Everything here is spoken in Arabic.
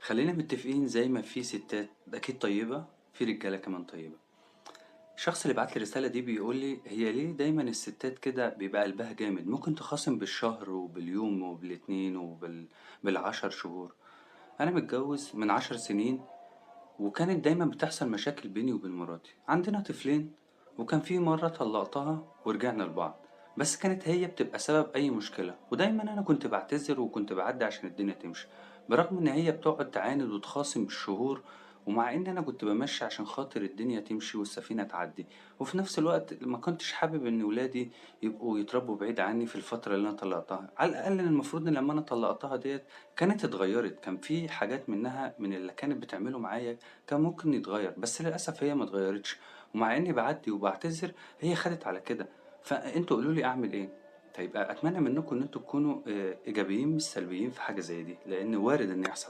خلينا متفقين زي ما في ستات أكيد طيبة، في رجالة كمان طيبة. الشخص اللي بعت لي الرسالة دي بيقول لي هي ليه دايما الستات كده بيبقى قلبها جامد، ممكن تخاصم بالشهر وباليوم وبالاتنين بالعشر شهور. أنا متجوز من 10 سنين، وكانت دايما بتحصل مشاكل بيني وبين مراتي، عندنا طفلين، وكان في مرة طلقتها ورجعنا لبعض. بس كانت هي بتبقى سبب أي مشكلة، ودايما أنا كنت بعتذر وكنت بعدي عشان الدنيا تمشي، برغم إن هي بتقعد تعاند وتخاصم بالشهور. ومع إن أنا كنت بمشي عشان خاطر الدنيا تمشي والسفينة تعدي، وفي نفس الوقت ما كنتش حابب إن ولادي يبقوا يتربوا بعيد عني في الفترة اللي أنا طلقتها. على الأقل المفروض إن لما أنا طلقتها ديت كانت اتغيرت، كان في حاجات منها من اللي كانت بتعمله معايا كان ممكن يتغير، بس للأسف هي ما اتغيرتش. ومع إني بعدي وبعتذر هي خدت على كده. فأنتوا قولوا لي أعمل إيه؟ طيب أتمنى منكم إن أنتوا تكونوا إيجابيين مش سلبيين في حاجة زي دي، لأن وارد إن يحصل.